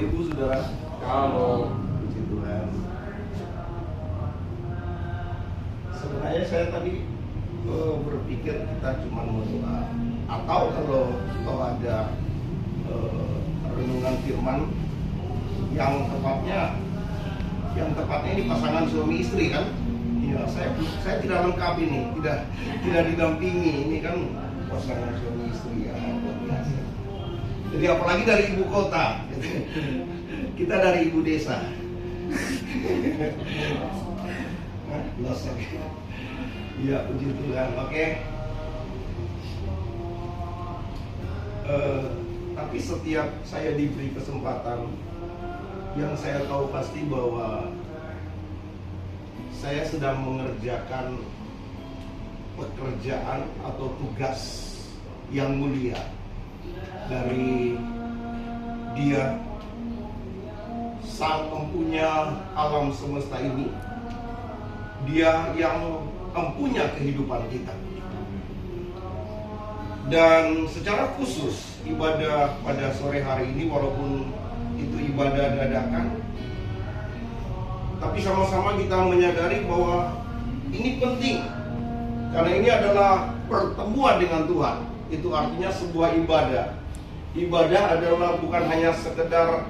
Ibu, Saudara. Halo. Puji Tuhan. Sebenarnya saya tadi berpikir kita cuma berdoa, atau kalau ada renungan firman yang tepatnya ini pasangan suami istri kan. Ya, saya tidak lengkap ini, tidak didampingi. Ini kan pasangan suami istri ya, luar biasa. Jadi apalagi dari ibu kota, kita dari ibu desa. Iya, puji Tuhan. Oke. Tapi setiap saya diberi kesempatan, yang saya tahu pasti bahwa saya sedang mengerjakan pekerjaan atau tugas yang mulia dari Dia, Sang Empunya alam semesta ini. Dia yang empunya kehidupan kita. Dan secara khusus ibadah pada sore hari ini, walaupun itu ibadah dadakan, tapi sama-sama kita menyadari bahwa ini penting, karena ini adalah pertemuan dengan Tuhan. Itu artinya sebuah ibadah. Ibadah adalah bukan hanya sekedar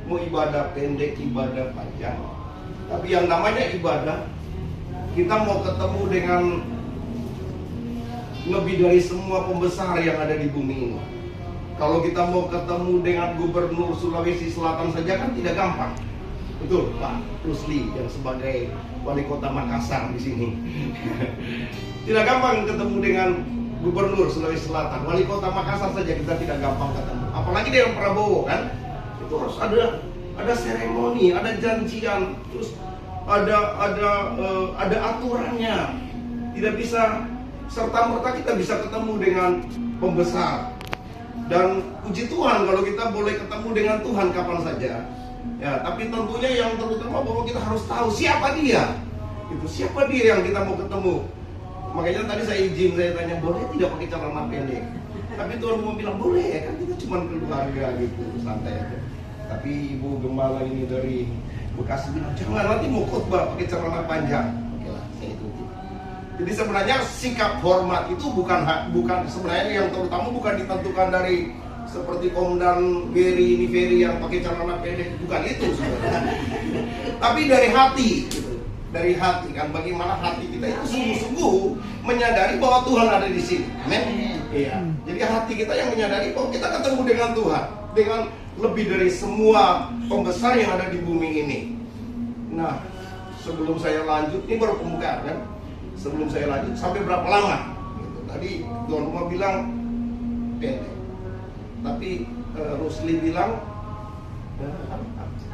mau ibadah pendek, ibadah panjang, tapi yang namanya ibadah, kita mau ketemu dengan lebih dari semua pembesar yang ada di bumi ini. Kalau kita mau ketemu dengan Gubernur Sulawesi Selatan saja kan tidak gampang. Betul, Pak Rusli yang sebagai Wali Kota Makassar di sini. Tidak gampang ketemu dengan Gubernur Sulawesi Selatan, Wali Kota Makassar saja kita tidak gampang ketemu. Apalagi dengan Prabowo kan, itu harus ada seremoni, ada janjian, terus ada aturannya. Tidak bisa serta-merta kita bisa ketemu dengan pembesar. Dan puji Tuhan kalau kita boleh ketemu dengan Tuhan kapan saja. Ya, tapi tentunya yang terutama bahwa kita harus tahu siapa Dia. Itu siapa Dia yang kita mau ketemu. Makanya tadi saya tanya, boleh tidak pakai celana pendek? Tapi Tuhan mau bilang boleh, kan kita cuma keluarga gitu, santai aja. Tapi Ibu Gembala ini dari Bekasi bilang, jangan, nanti mau khotbah pakai celana panjang. Oke lah, saya ikuti. Jadi sebenarnya sikap hormat itu bukan sebenarnya yang terutama bukan ditentukan dari seperti Komandan Ferry yang pakai celana pendek, bukan itu sebenarnya. Tapi dari hati, gitu. Dari hati kan, bagaimana hati kita itu sungguh-sungguh menyadari bahwa Tuhan ada di sini. Amin. Iya. Jadi hati kita yang menyadari bahwa kita ketemu dengan Tuhan, dengan lebih dari semua pembesar yang ada di bumi ini. Nah, sebelum saya lanjut, ini baru pembukaan kan. Sebelum saya lanjut, sampai berapa lama? Gitu. Tadi tuan rumah bilang pendek, tapi Rusli bilang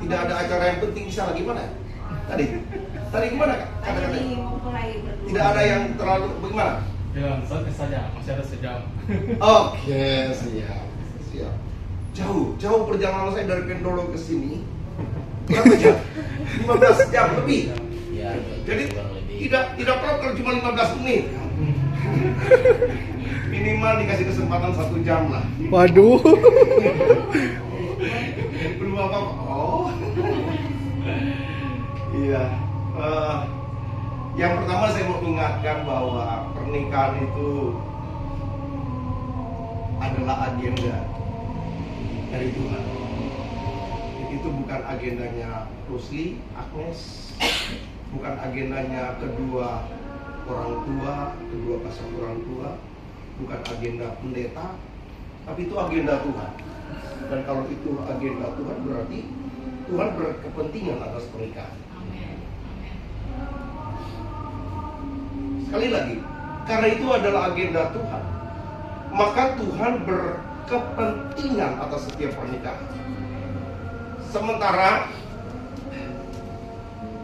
tidak ada acara yang penting di sana. Gimana? Tadi gimana kata-kata? Tidak ada yang terlalu bagaimana? Jangan santai saja, masih ada sejam. Oke, siap. Jauh perjalanan saya dari Pendolo ke sini. Berapa jam? 15 jam lebih. Ya, Jadi tidak kalau cuma 15 menit. Minimal dikasih kesempatan 1 jam lah. Waduh. Belum apa-apa. Oh. Iya. Yang pertama saya mau ingatkan bahwa pernikahan itu adalah agenda dari Tuhan. Itu bukan agendanya Rusli, Agnes, bukan agendanya kedua orang tua, kedua pasang orang tua, bukan agenda pendeta, tapi itu agenda Tuhan. Dan kalau itu agenda Tuhan, berarti Tuhan berkepentingan atas pernikahan. Sekali lagi, karena itu adalah agenda Tuhan, maka Tuhan berkepentingan atas setiap pernikahan. Sementara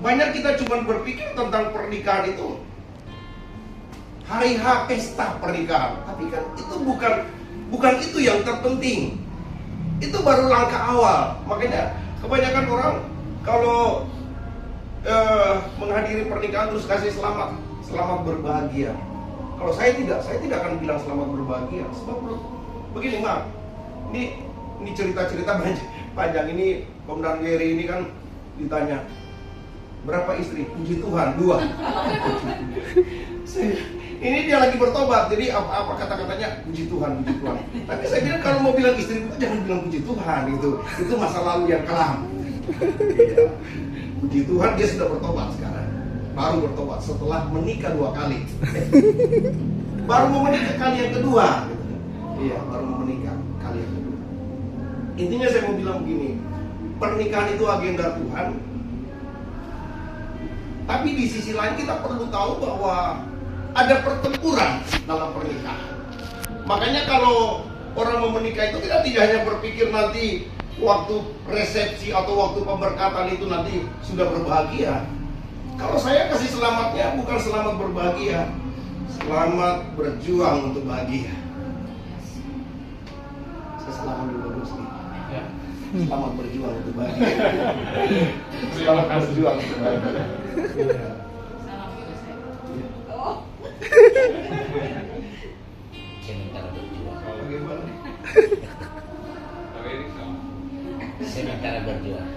banyak kita cuma berpikir tentang pernikahan itu hari H pesta pernikahan, tapi kan itu bukan itu yang terpenting. Itu baru langkah awal. Makanya kebanyakan orang kalau menghadiri pernikahan terus kasih selamat berbahagia. Kalau saya tidak akan bilang selamat berbahagia. Sebab begini, Mak, ini ini cerita-cerita panjang ini. Komandan Gary ini kan ditanya, berapa istri? Puji Tuhan, 2. Ini dia lagi bertobat, jadi apa kata-katanya puji Tuhan, puji Tuhan. Tapi saya bilang kalau mau bilang istri itu jangan bilang puji Tuhan, itu masa lalu yang kelam. Ya. Puji Tuhan dia sudah bertobat sekarang, baru bertobat setelah menikah 2 kali. Baru mau menikah kali yang kedua. Iya, baru mau menikah kali yang kedua. Intinya saya mau bilang begini, pernikahan itu agenda Tuhan. Tapi di sisi lain kita perlu tahu bahwa ada pertempuran dalam pernikahan. Makanya kalau orang mau menikah itu kita tidak hanya berpikir nanti waktu resepsi atau waktu pemberkatan itu nanti sudah berbahagia. Kalau saya kasih selamatnya bukan selamat berbahagia, selamat berjuang untuk bahagia. Saya selamat dulu sedikit. Ya. Selamat berjuang untuk bahagia. Selamat berjuang untuk bahagia. Sementara berjuang. Bagaimana? Sementara berjuang.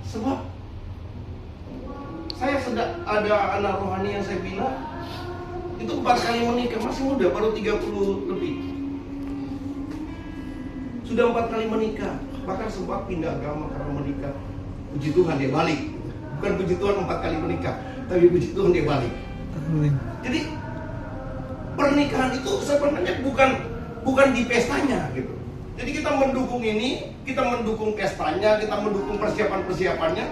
Sebab saya sedang ada anak rohani yang saya bina itu 4 kali menikah, masih muda, baru 30 lebih. Sudah 4 kali menikah, bahkan sempat pindah agama karena menikah. Puji Tuhan dia balik. Bukan puji Tuhan 4 kali menikah, tapi puji Tuhan dia balik. Jadi pernikahan itu sebenarnya bukan di pestanya gitu. Jadi kita mendukung ini, kita mendukung pestanya, kita mendukung persiapan-persiapannya,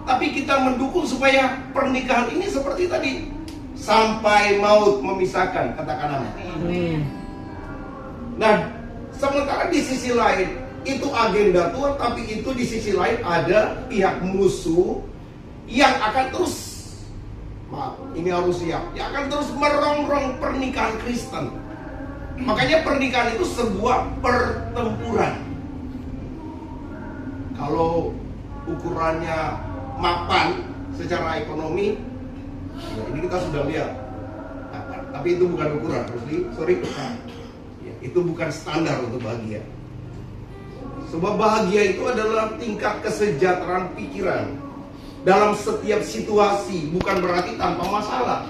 tapi kita mendukung supaya pernikahan ini seperti tadi, sampai maut memisahkan, katakan amin. Nah, sementara di sisi lain itu agenda Tuhan, tapi itu di sisi lain ada pihak musuh yang akan terus, maaf, ini harus siap, yang akan terus merongrong pernikahan Kristen. Makanya pernikahan itu sebuah pertempuran. Kalau ukurannya mapan secara ekonomi, ya ini kita sudah lihat. Tapi itu bukan ukuran, sorry. Ya, itu bukan standar untuk bahagia. Sebab bahagia itu adalah tingkat kesejahteraan pikiran dalam setiap situasi, bukan berarti tanpa masalah.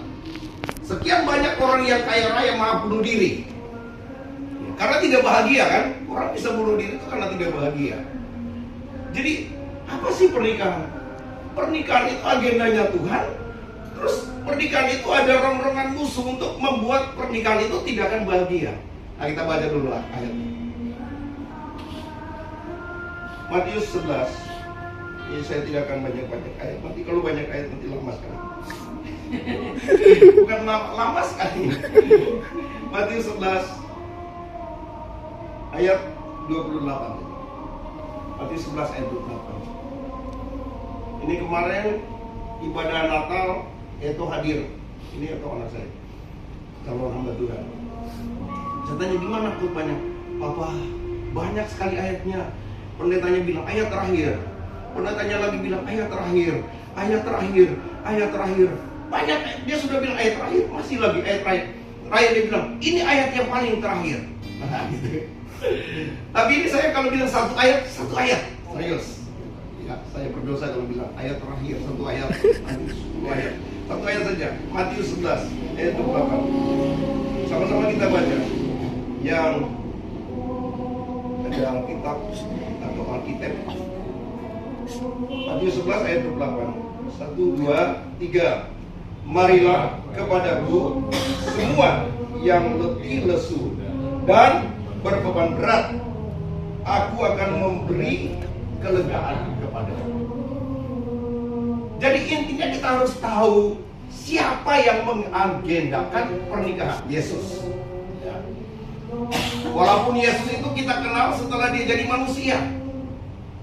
Sekian banyak orang yang kaya raya malah bunuh diri karena tidak bahagia kan? Orang bisa bunuh diri itu karena tidak bahagia. Jadi apa sih pernikahan? Pernikahan itu agendanya Tuhan. Terus pernikahan itu ada rongrongan musuh untuk membuat pernikahan itu tidak akan bahagia. Nah kita baca dulu lah ayatnya. Matius 11. Ini saya tidak akan banyak-banyak ayat. Nanti kalau banyak ayat nanti lama sekali. Bukan lama sekali. Matius 11 ayat 28. Matius 11 ayat 28. Ini kemarin ibadah Natal itu hadir. Ini atau anak saya, calon hamba Tuhan. Saya tanya gimana khotbahnya? Papa, banyak sekali ayatnya. Pendetanya bilang ayat terakhir. Pendetanya lagi bilang ayat terakhir, ayat terakhir, ayat terakhir. Banyak, dia sudah bilang ayat terakhir, masih lagi ayat terakhir. Terakhir dia bilang ini ayat yang paling terakhir. Nah, gitu. Tapi ini saya kalau bilang satu ayat, serius. Ya, saya berdosa kalau bilang ayat terakhir, satu ayat, satu ayat saja. Matius 11 ayat 28. Sama-sama kita baca. Yang ada Alkitab atau Alkitab. Matius 11 ayat 28. 1, 2, 3. Marilah kepadaku semua yang letih lesu dan berbeban berat, aku akan memberi kelegaan kepadamu. Jadi intinya kita harus tahu siapa yang mengagendakan pernikahan. Yesus. Ya. Walaupun Yesus itu kita kenal setelah dia jadi manusia,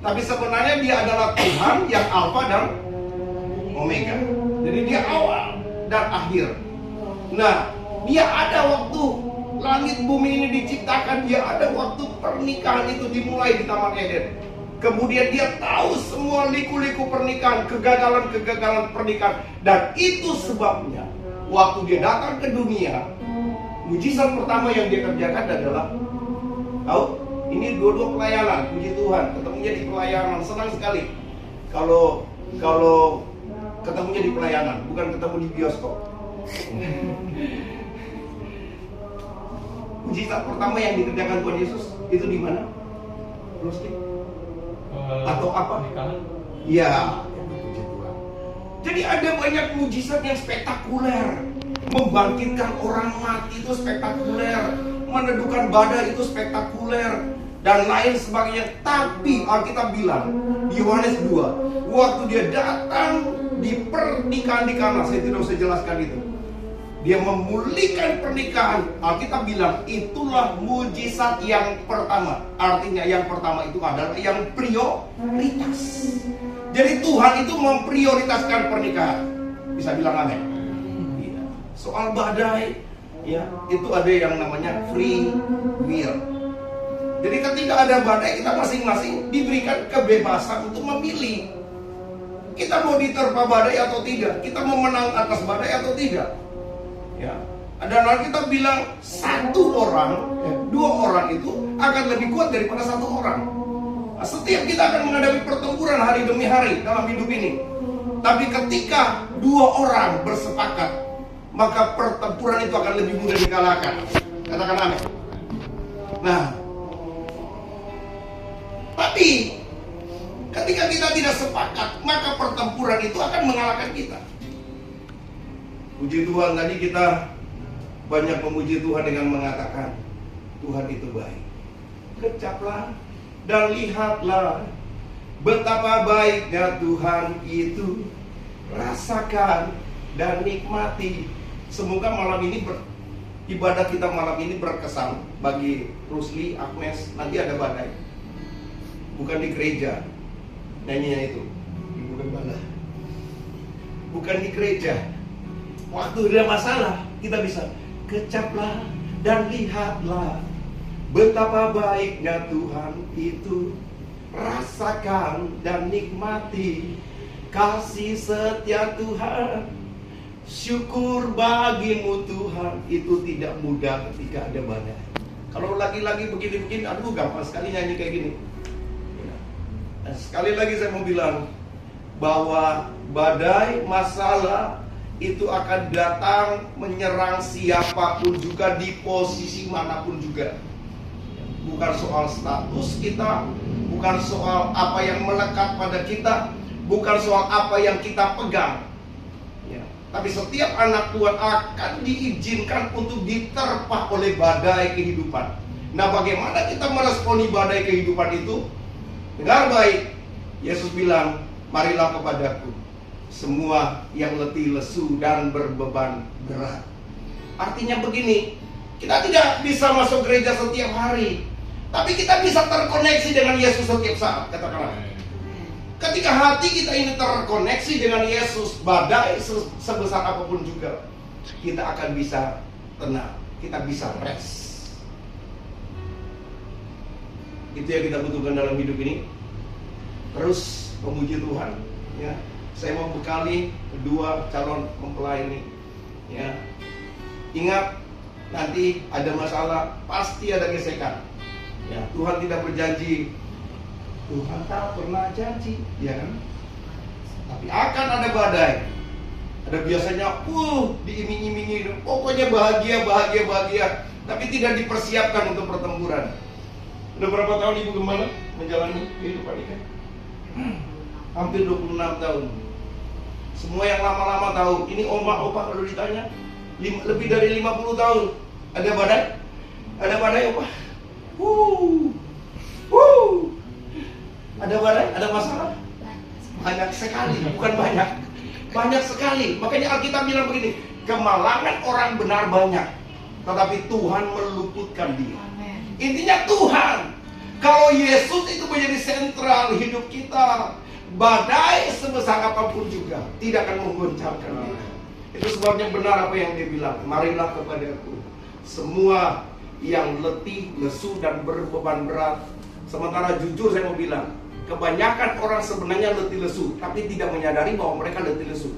tapi sebenarnya dia adalah Tuhan yang Alfa dan Omega. Jadi dia awal dan akhir. Nah, dia ada waktu langit bumi ini diciptakan, dia ada waktu pernikahan itu dimulai di Taman Eden. Kemudian dia tahu semua liku-liku pernikahan, kegagalan-kegagalan pernikahan. Dan itu sebabnya waktu dia datang ke dunia, Mujizat pertama yang dia kerjakan adalah, tahu, ini dua-dua pelayanan, puji Tuhan, ketemunya di pelayanan, senang sekali. Kalau ketemunya di pelayanan, bukan ketemu di bioskop. Mujizat pertama yang dikerjakan Tuhan Yesus itu di mana? Rusli? Atau apa? Pernikahan. Ya, puji Tuhan. Jadi ada banyak mujizat yang spektakuler. Membangkitkan orang mati itu spektakuler, meneduhkan badai itu spektakuler, dan lain sebagainya. Tapi Alkitab bilang di Yohanes 2, waktu dia datang di pernikahan di Kana, saya tidak usah jelaskan itu, dia memulihkan pernikahan. Alkitab bilang itulah mujizat yang pertama. Artinya yang pertama itu adalah yang prioritas. Jadi Tuhan itu memprioritaskan pernikahan. Bisa bilang amin? Iya. Soal badai, ya itu ada yang namanya free will. Jadi ketika ada badai, kita masing-masing diberikan kebebasan untuk memilih. Kita mau diterpa badai atau tidak? Kita mau menang atas badai atau tidak? Ya. Dan Alkitab bilang dua orang itu akan lebih kuat daripada satu orang. Nah, setiap kita akan menghadapi pertempuran hari demi hari dalam hidup ini. Tapi ketika dua orang bersepakat, maka pertempuran itu akan lebih mudah dikalahkan. Katakan amin. Nah, tapi ketika kita tidak sepakat, maka pertempuran itu akan mengalahkan kita. Puji Tuhan, tadi kita banyak memuji Tuhan dengan mengatakan Tuhan itu baik. Kecaplah dan lihatlah betapa baiknya Tuhan itu. Rasakan dan nikmati. Semoga malam ini ibadah kita malam ini berkesan bagi Rusli, Agnes. Nanti ada badai, bukan di gereja nyanyinya itu, Ibu Gembala, bukan di gereja. Waktu ada masalah, kita bisa kecaplah dan lihatlah betapa baiknya Tuhan itu. Rasakan dan nikmati kasih setia Tuhan. Syukur bagimu Tuhan. Itu tidak mudah ketika ada badai. Kalau lagi-lagi begini-begini, aduh gampang sekali nyanyi kayak gini. Nah, sekali lagi saya mau bilang bahwa badai, masalah itu akan datang menyerang siapapun juga, di posisi manapun juga. Bukan soal status kita, bukan soal apa yang melekat pada kita, bukan soal apa yang kita pegang ya. Tapi setiap anak Tuhan akan diizinkan untuk diterpa oleh badai kehidupan. Nah, bagaimana kita meresponi badai kehidupan itu? Dengar baik, Yesus bilang, marilah kepadaku semua yang letih, lesu, dan berbeban berat. Artinya begini, kita tidak bisa masuk gereja setiap hari, tapi kita bisa terkoneksi dengan Yesus setiap saat. Katakanlah, ketika hati kita ini terkoneksi dengan Yesus, badai sebesar apapun juga, kita akan bisa tenang, kita bisa rest. Itu yang kita butuhkan dalam hidup ini. Terus memuji Tuhan ya. Saya mau bekali kedua calon mempelai ini ya. Ingat, nanti ada masalah, pasti ada gesekan ya. Tuhan tidak berjanji, Tuhan tak pernah janji ya kan? Tapi akan ada badai. Ada biasanya diiming-imingi, pokoknya bahagia, tapi tidak dipersiapkan untuk pertempuran. Udah berapa tahun Ibu Gembala menjalani kehidupan ini? Hampir 26 tahun. Semua yang lama-lama tahu. Ini opa kalau ditanya lebih dari 50 tahun. Ada badai? Ada badai opa? Ada badai? Ada masalah? Banyak sekali, bukan banyak. Banyak sekali. Makanya Alkitab bilang begini, kemalangan orang benar banyak, tetapi Tuhan meluputkan dia. Intinya Tuhan. Kalau Yesus itu menjadi sentral hidup kita, badai sebesar apapun juga tidak akan menggoncangkan kita. Itu sebabnya benar apa yang dia bilang, marilah kepadaku semua yang letih, lesu, dan berbeban berat. Sementara jujur saya mau bilang, kebanyakan orang sebenarnya letih lesu, tapi tidak menyadari bahwa mereka letih lesu.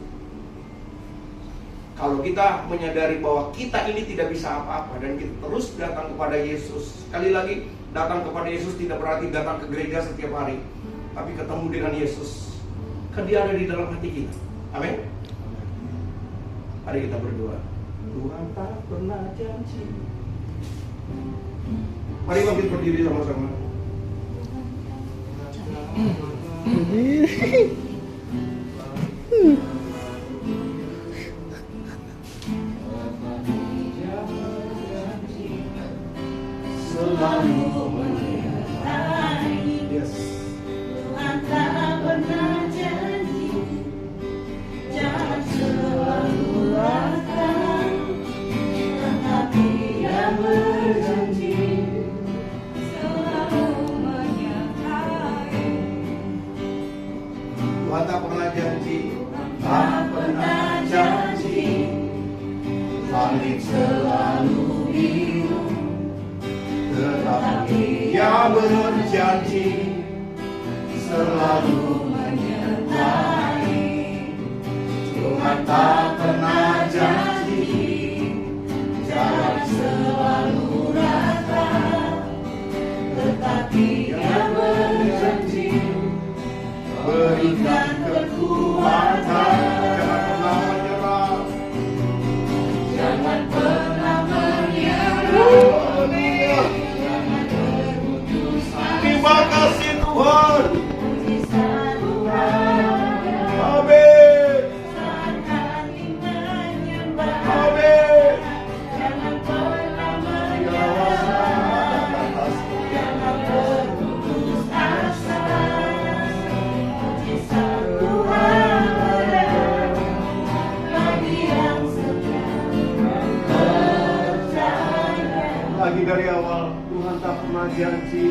Kalau kita menyadari bahwa kita ini tidak bisa apa-apa dan kita terus datang kepada Yesus. Sekali lagi, datang kepada Yesus tidak berarti datang ke gereja setiap hari, tapi ketemu dengan Yesus. Kan Dia ada di dalam hati kita. Amin. Mari kita berdoa. Tuhan tak pernah janji. Mari bangkit berdiri sama-sama. Selalu menyertai. Yes. Tuhan tak pernah janji, jangan selalu datang, tetapi Dia berjanji selalu menyertai. Tuhan tak pernah janji. Tak pernah janji, langit selalu biru, Tetapi Dia berjanji selalu menyertai. Tuhan tak pernah janji, jalan selalu rata, tetapi Dia berjanji berikan kekuatan. Jangan pernah menyerah. Jangan pernah menyerah, Haleluya. jangan berputus Terima asa. kasih Tuhan. Mujizat Tuhan Amin. saat hati menyembah. Amin. Jangan pernah menyerah, jangan berputus asa. Mujizat Tuhan ada bagi yang setia percaya. Lagi dari awal, Tuhan tak pernah janji.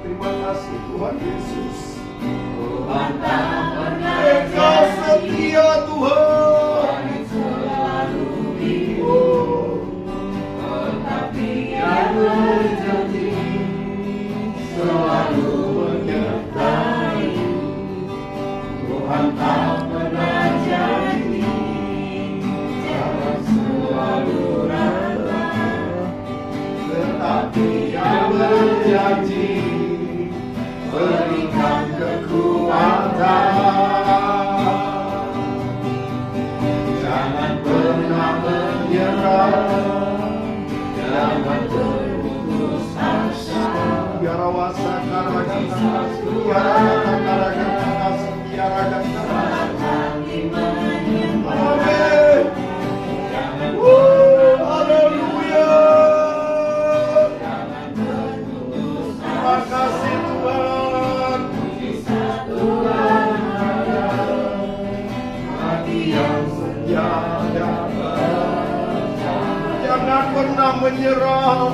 Terima kasih Tuhan Yesus. Tuhan tak pernah Engkau janji, setia Tuhan. selalu biru, Oh, tetapi Dia berjanji selalu menyertai. Tuhan tak pernah janji, jangan selalu rata, tetapi Dia berjanji berikan kekuatan. Jangan pernah menyerah. jangan berputus asa. Biara wasa karagana, biara karagana, biara karagana. Hati menyembah, Amin. jangan Haleluya. jangan berputus Terima asa. kasih Tuhan. Mujizat Tuhan ada bagi yang Ya, ya. Jangan pernah menyerah.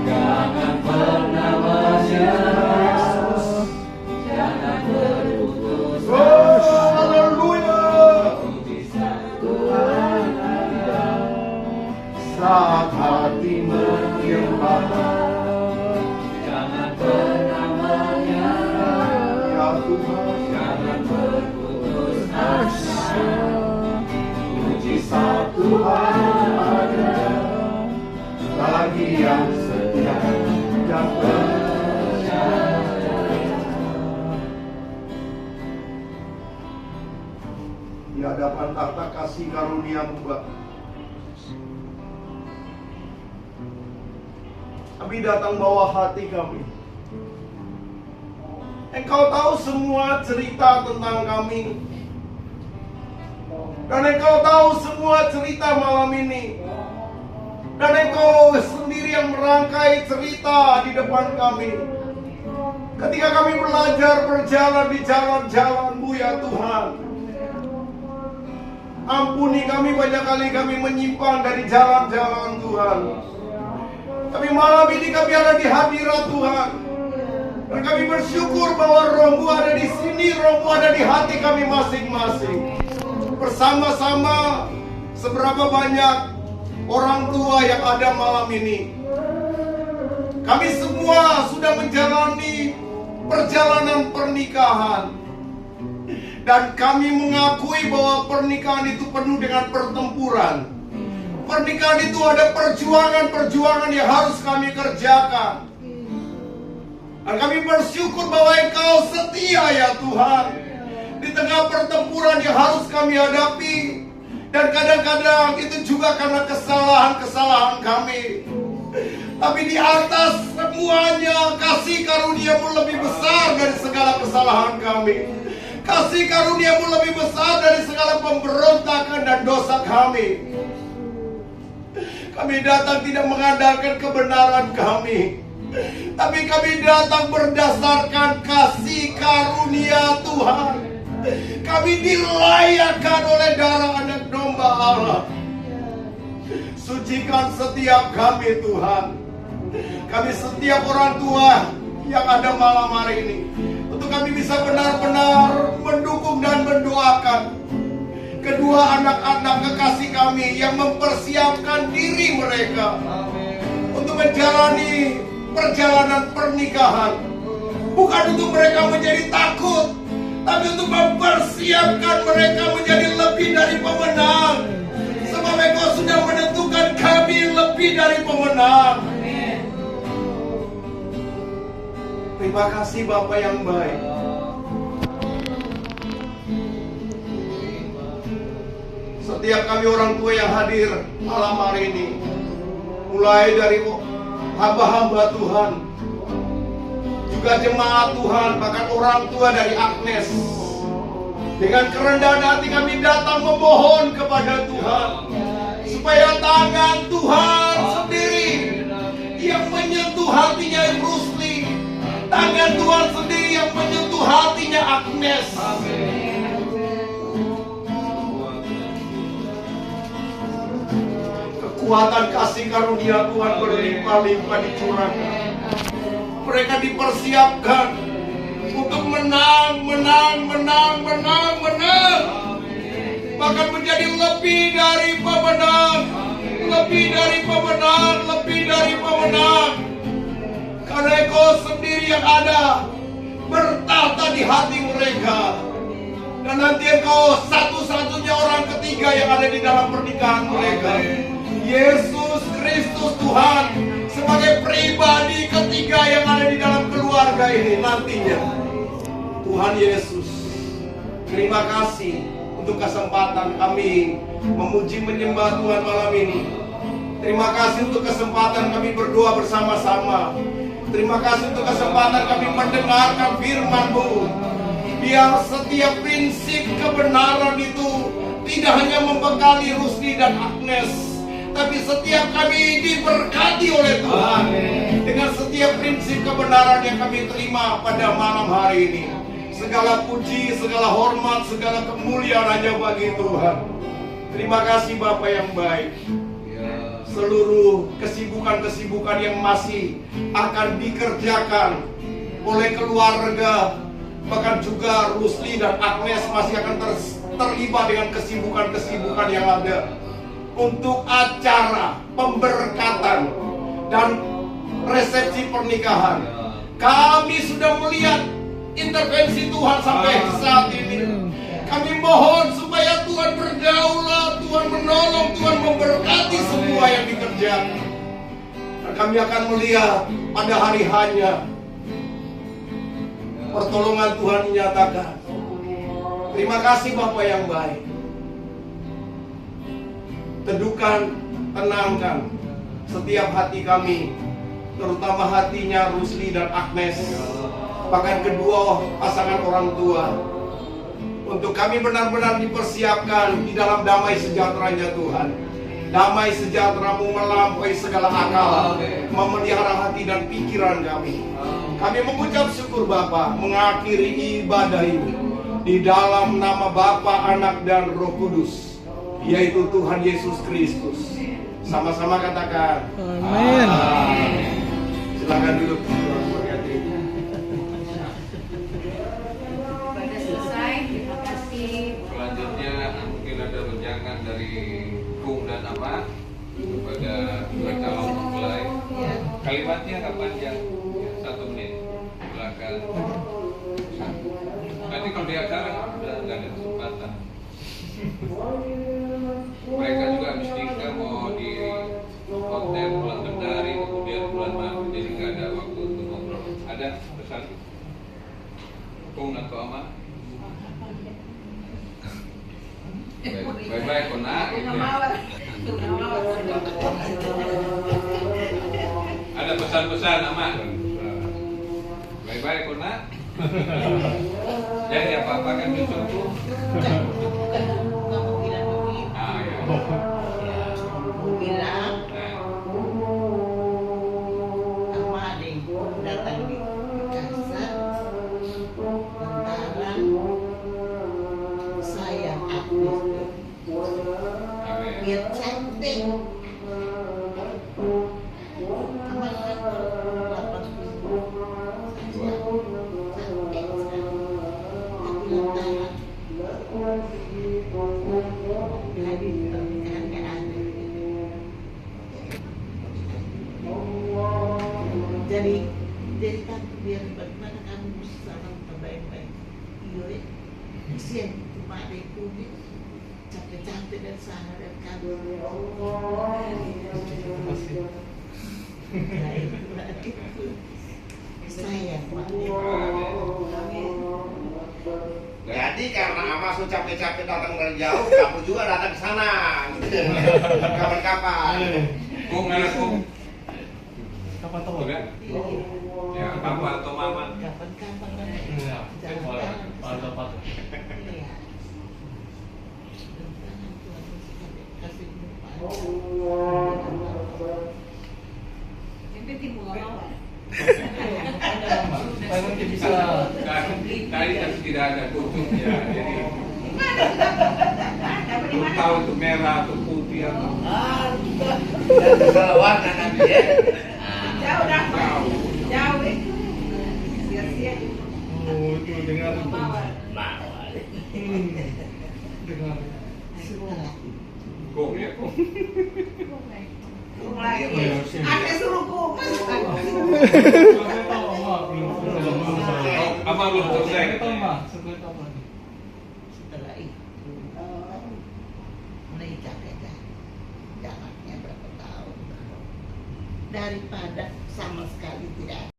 jangan pernah menyerah, jangan berputus Oh, asa. haleluya. Mujizat Tuhan ada Saat hati menyembah, jangan pernah menyerah, ya Tuhan. jangan berputus asa. Mujizat Tuhan ada bagi yang setia dan percaya. Di hadapan tahta kasih karunia-Mu, Bapa, kami datang bawa hati kami. Engkau tahu semua cerita tentang kami, dan Engkau tahu semua cerita malam ini, dan Engkau sendiri yang merangkai cerita di depan kami. Ketika kami belajar berjalan di jalan-jalan-Mu, ya Tuhan, ampuni kami, banyak kali kami menyimpang dari jalan-jalan Tuhan. Tapi malam ini kami ada di hadirat Tuhan, dan kami bersyukur bahwa Roh-Mu ada di sini, Roh-Mu ada di hati kami masing-masing. Bersama-sama seberapa banyak orang tua yang ada malam ini, kami semua sudah menjalani perjalanan pernikahan. Dan kami mengakui bahwa pernikahan itu penuh dengan pertempuran. Pernikahan itu ada perjuangan-perjuangan yang harus kami kerjakan. Dan kami bersyukur bahwa Engkau setia ya Tuhan. Di tengah pertempuran yang harus kami hadapi. Dan kadang-kadang itu juga karena kesalahan-kesalahan kami. Tapi di atas semuanya, kasih karunia-Mu lebih besar dari segala kesalahan kami. Kasih karunia-Mu lebih besar dari segala pemberontakan dan dosa kami. Kami datang tidak mengandalkan kebenaran kami, tapi kami datang berdasarkan kasih karunia Tuhan. Kami dilayakkan oleh darah anak domba Allah. Sucikan setiap kami Tuhan. Kami setiap orang tua yang ada malam hari ini, untuk kami bisa benar-benar mendukung dan mendoakan kedua anak-anak kekasih kami yang mempersiapkan diri mereka untuk menjalani perjalanan pernikahan. Bukan untuk mereka menjadi takut, tapi untuk mempersiapkan mereka menjadi lebih dari pemenang. Sebab Engkau sudah menentukan kami lebih dari pemenang. Terima kasih Bapa yang baik. Setiap kami orang tua yang hadir malam hari ini, mulai dari hamba-hamba Tuhan, juga jemaat Tuhan, bahkan orang tua dari Agnes, dengan kerendahan hati kami datang memohon kepada Tuhan, supaya tangan Tuhan sendiri yang menyentuh hatinya Rusli, tangan Tuhan sendiri yang menyentuh hatinya Agnes. Kekuatan kasih karunia Tuhan berlimpah-limpah dicurahkan. Mereka dipersiapkan untuk menang. Bahkan menjadi lebih dari pemenang. Karena Engkau sendiri yang ada bertahta di hati mereka. Dan nanti Engkau satu-satunya orang ketiga yang ada di dalam pernikahan mereka. Yesus Kristus Tuhan sebagai pribadi ketiga yang ada di dalam keluarga ini nantinya. Tuhan Yesus, terima kasih untuk kesempatan kami memuji menyembah Tuhan malam ini. Terima kasih untuk kesempatan kami berdoa bersama-sama. Terima kasih untuk kesempatan kami mendengarkan firman-Mu. Biar setiap prinsip kebenaran itu tidak hanya membekali Rusdi dan Agnes, tapi setiap kami diberkati oleh Tuhan dengan setiap prinsip kebenaran yang kami terima pada malam hari ini. Segala puji, segala hormat, segala kemuliaan hanya bagi Tuhan. Terima kasih Bapa yang baik. Seluruh kesibukan-kesibukan yang masih akan dikerjakan oleh keluarga, bahkan juga Rusli dan Agnes masih akan terlibat dengan kesibukan-kesibukan yang ada untuk acara pemberkatan dan resepsi pernikahan. Kami sudah melihat intervensi Tuhan sampai saat ini. Kami mohon supaya Tuhan berdaulat, Tuhan menolong, Tuhan memberkati semua yang dikerjakan. Dan kami akan melihat pada hari hanya pertolongan Tuhan dinyatakan. Terima kasih Bapa yang baik. Teduhkan, tenangkan setiap hati kami, terutama hatinya Rusli dan Agnes, bahkan kedua pasangan orang tua, untuk kami benar-benar dipersiapkan di dalam damai sejahteranya Tuhan. Damai sejahtera-Mu melampaui segala akal, memelihara hati dan pikiran kami. Kami mengucap syukur Bapa, mengakhiri ibadah ini di dalam nama Bapa, Anak dan Roh Kudus, yaitu Tuhan Yesus Kristus. Sama-sama katakan Amin. Silakan duduk. Tuhan berkati. Pada selesai, terima kasih. Selanjutnya mungkin ada wejangan dari Bung dan Ama kepada dua calon mempelai. Kalimatnya nggak panjang, 1 menit. Silakan. Nanti kalau di acara udah nggak Mereka juga habis nikah mau di hotel bulan Kendari, kemudian bulan Maret, jadi nggak ada waktu untuk ngobrol. Ada pesan? Kung atau Ama? Bye-bye Kona gitu ya. Ada pesan-pesan Ama? Bye-bye Kona. Jadi apa-apa kan cucuku. Ah ya. Bilang Nah, sama adikku datang di kasar lantaran sayang aku amin. biar cantik sama aku 80 cantik tapi lantaran dari pernikahan gak ada. Jadi tante biar bagaimana kamu bisa sama baik-baik. Iya ya. Kesian cuma adikku nih. Capek-capek dari sana dan kamu. Sayang Jadi karena Ama sudah capek-capek datang dari jauh, kamu juga datang ke sana. Gitu. Kapan-kapan. Kung mana Kung? Kapan tahu? Udah? Ya, papa atau mama? Kapan-kapan kan. Iya, pada pada. Iya. Kasih Yang penting bunga mawar. Paling mungkin bisa. Tadi kan tidak ada kutub ya, jadi belum tahu itu merah atau putih atau Dan salah warna nanti ya. Jauh dah. jauh. Jauh deh. Sia-sia. Oh, itu dengar itu. Mawar. Mawar. Dengar. setelah Kung ya Kung. Kurung lagi. Iya, Ada suruh kurung. Oh, apa belum selesai? setelah itu mulai capek-capek jaraknya berapa tahun daripada sama sekali tidak